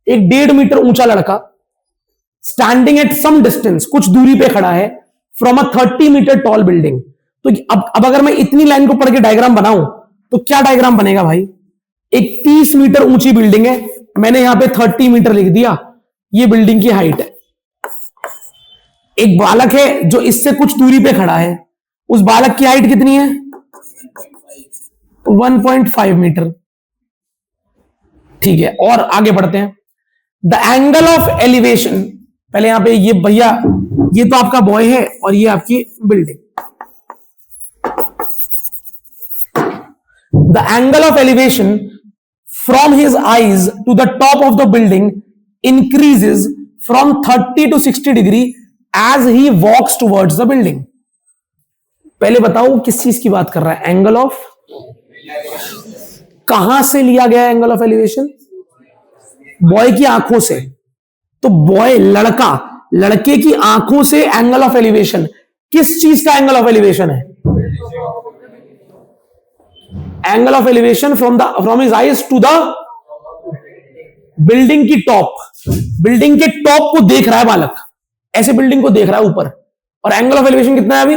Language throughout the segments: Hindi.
एक 1.5 मीटर ऊंचा लड़का स्टैंडिंग एट सम डिस्टेंस, कुछ दूरी पे खड़ा है, from a 30 metre tall building. तो अब अगर मैं इतनी लाइन को पढ़ के डायग्राम बनाऊं तो क्या डायग्राम बनेगा भाई? एक 30 मीटर ऊंची बिल्डिंग है, मैंने यहां पे 30 मीटर लिख दिया, ये बिल्डिंग की हाइट है। एक बालक है जो इससे कुछ दूरी पे खड़ा है, उस बालक की हाइट कितनी है? 1.5 मीटर। ठीक है, और आगे बढ़ते हैं। द एंगल ऑफ एलिवेशन, पहले यहां पे ये भैया, ये तो आपका बॉय है और ये आपकी building. The angle of elevation from his eyes to the top of the building increases from 30 to 60 degree as he walks towards the building. पहले बताओ किस चीज की बात कर रहा है? एंगल ऑफ, कहां से लिया गया एंगल ऑफ एलिवेशन? बॉय की आंखों से। तो बॉय, लड़का, लड़के की आंखों से एंगल ऑफ एलिवेशन, किस चीज का एंगल ऑफ एलिवेशन है? Angle of elevation from his eyes to the building की टॉप। बिल्डिंग के टॉप को देख रहा है बालक, ऐसे बिल्डिंग को देख रहा है ऊपर, और एंगल ऑफ एलिवेशन कितना है अभी?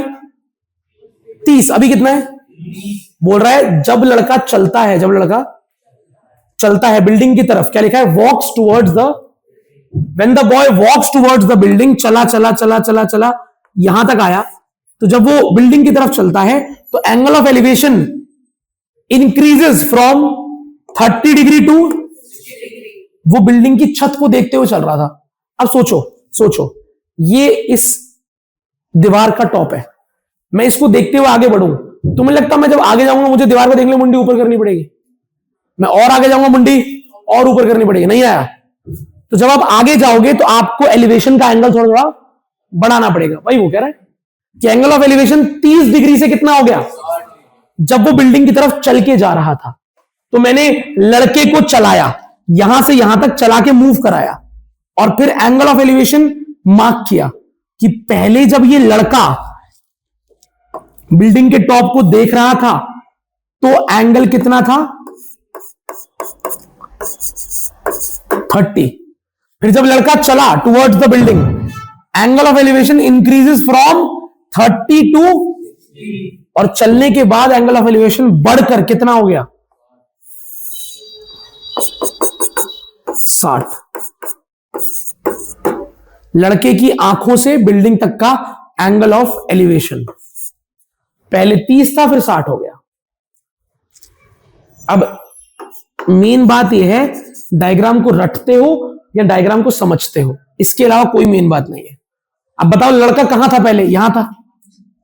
30। अभी कितना है? बोल रहा है जब लड़का चलता है, जब लड़का चलता है बिल्डिंग की तरफ, क्या लिखा है? Walks towards the, when the boy walks towards the building, चला चला चला चला चला यहां तक आया, तो जब वो बिल्डिंग की तरफ चलता है तो angle of elevation increases from 30 degree to, वो बिल्डिंग की छत को देखते हुए चल रहा था। अब सोचो ये इस दीवार का टॉप है, मैं इसको देखते हुए आगे बढ़ूं, तुम्हें लगता मैं जब आगे जाऊंगा मुझे दीवार को देखने मुंडी ऊपर करनी पड़ेगी? मैं और आगे जाऊंगा मुंडी और ऊपर करनी पड़ेगी? नहीं आया। तो जब आप आगे जाओगे तो आपको एलिवेशन का एंगल थोड़ा थोड़ा बढ़ाना पड़ेगा। भाई वो कह रहा है कि एंगल ऑफ एलिवेशन 30 डिग्री से कितना हो गया? जब वो बिल्डिंग की तरफ चल के जा रहा था, तो मैंने लड़के को चलाया, यहां से यहां तक चला के मूव कराया, और फिर एंगल ऑफ एलिवेशन मार्क किया कि पहले जब ये लड़का बिल्डिंग के टॉप को देख रहा था तो एंगल कितना था? 30। फिर जब लड़का चला towards the building, angle of elevation increases from 30 to, और चलने के बाद एंगल ऑफ एलिवेशन बढ़कर कितना हो गया? 60। लड़के की आंखों से बिल्डिंग तक का एंगल ऑफ एलिवेशन पहले 30 था, फिर 60 हो गया। अब मेन बात यह है, डायग्राम को रटते हो या डायग्राम को समझते हो, इसके अलावा कोई मेन बात नहीं है। अब बताओ लड़का कहां था? पहले यहां था,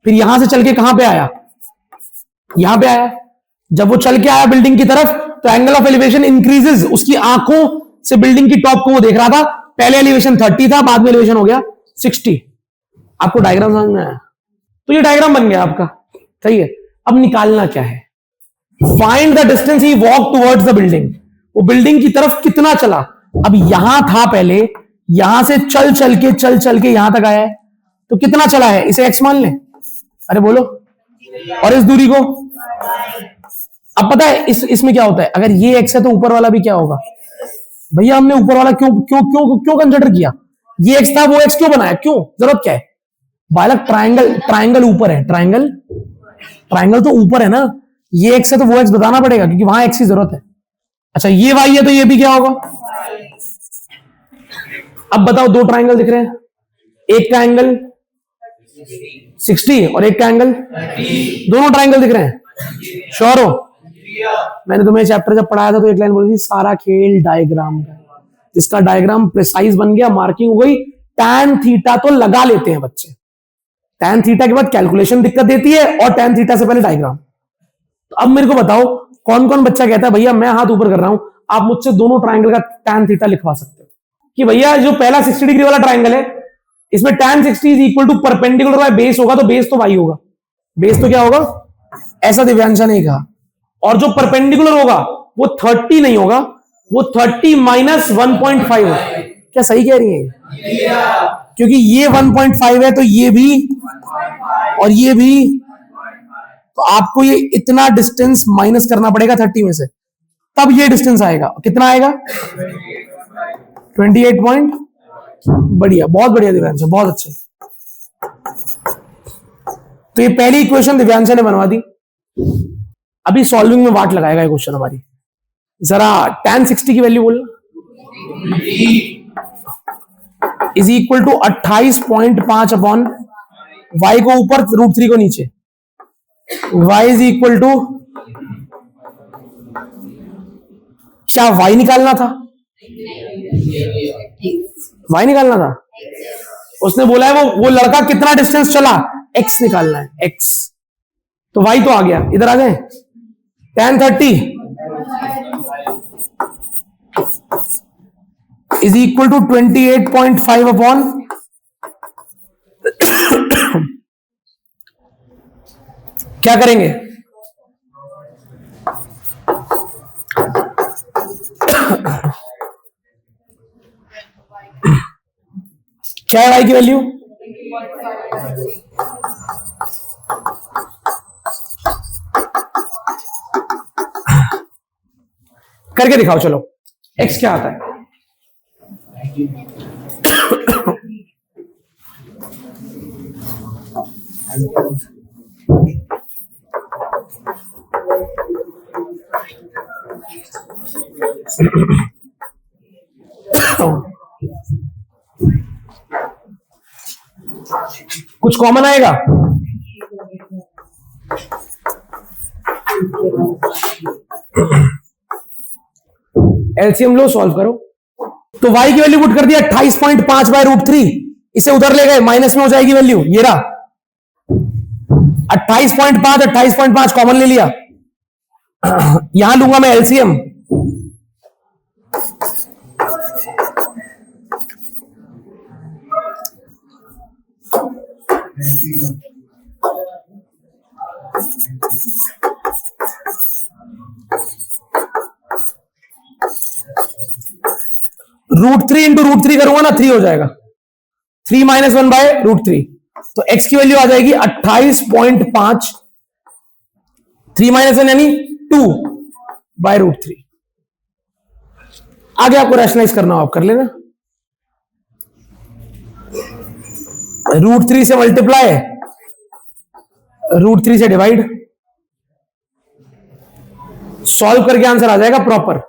फिर यहां से चल के कहां पे आया? यहां पे आया। जब वो चल के आया बिल्डिंग की तरफ तो एंगल ऑफ एलिवेशन इंक्रीजेस, उसकी आंखों से बिल्डिंग की टॉप को वो देख रहा था। पहले एलिवेशन 30 था, बाद में एलिवेशन हो गया 60। आपको डायग्राम समझ में आया? तो ये डायग्राम बन गया आपका, सही है। अब निकालना क्या है? Find the distance he walk towards the building. वो बिल्डिंग की तरफ कितना चला? अब यहां था पहले, यहां से चल चल के यहां तक आया है, तो कितना चला है? इसे x मान ले। अरे बोलो। और इस दूरी को, अब पता है इसमें क्या होता है, अगर ये x है तो ऊपर वाला भी क्या होगा? भैया हमने ऊपर वाला क्यों क्यों क्यों क्यों कंसिडर किया? ये x था, वो x क्यों बनाया? क्यों? जरूरत क्या है? बालक ट्राइंगल ऊपर है, ट्राइंगल तो ऊपर है ना, ये x है तो वो x बताना पड़ेगा क्योंकि वहां x की जरूरत है। अच्छा ये y है तो ये भी क्या होगा? अब बताओ, दो ट्राइंगल दिख रहे हैं, एक का एंगल 60 और एक का एंगल, दोनों ट्राइंगल दिख रहे हैं, श्योर हो? मैंने तुम्हें चैप्टर जब पढ़ाया था तो एक लाइन बोली थी, सारा खेल डायग्राम का। इसका डायग्राम प्रिसाइज बन गया, मार्किंग हो गई। tan थीटा तो लगा लेते हैं बच्चे, tan थीटा के बाद कैलकुलेशन दिक्कत देती है, और tan थीटा से पहले डायग्राम। तो अब मेरे को बताओ कौन कौन बच्चा कहता है भैया मैं हाथ ऊपर कर रहा हूं, आप मुझसे दोनों ट्राइंगल का tan थीटा लिखवा सकते हो कि भैया जो पहला 60 डिग्री वाला ट्राइंगल है इसमें tan 60 is equal to perpendicular by base होगा, तो बेस तो y होगा। बेस तो क्या होगा? ऐसा दिव्यांशा ने कहा। और जो परपेंडिकुलर होगा वो 30 नहीं होगा, वो 30 माइनस 1.5 होगा। क्या सही कह रही है? क्योंकि ये 1.5 है तो ये भी और ये भी, तो आपको ये इतना डिस्टेंस माइनस करना पड़ेगा 30 में से, तब ये डिस्टेंस आएगा। कितना आएगा? 28 पॉइंट। बढ़िया, बहुत बढ़िया दिव्यांश, बहुत अच्छे। तो ये पहली इक्वेशन दिव्यांश ने बनवा दी। अभी सॉल्विंग में वाट लगाएगा ये क्वेश्चन हमारी। जरा tan 60 की वैल्यू बोलना। Is equal to 28.5 upon y को ऊपर √3 को नीचे। y इज इक्वल टू, क्या y निकालना था? y निकालना था। उसने बोला है वो लड़का कितना डिस्टेंस चला, x निकालना है, x। तो y तो आ गया, इधर आ जाए। tan 30 is equal to 28.5 upon क्या करेंगे? क्या है y की वैल्यू? करके दिखाओ चलो, x क्या आता है? कुछ कॉमन आएगा? एलसीएम लो, सॉल्व करो। तो y की वैल्यू पुट कर दिया 28.5 बाय √3। इसे उधर ले गए, माइनस में हो जाएगी वैल्यू, ये रहा 28.5 कॉमन ले लिया। यहां लूंगा मैं एलसीएम। √3 इंटू √3 करूंगा ना, 3 हो जाएगा। 3 - 1 बाय √3। तो x की वैल्यू आ जाएगी 28.5। 3 - 1 यानी 2 बाय √3। आगे आपको रैशनलाइज करना हो आप कर लेना। √3 से मल्टीप्लाई, √3 से डिवाइड, सॉल्व करके आंसर आ जाएगा प्रॉपर।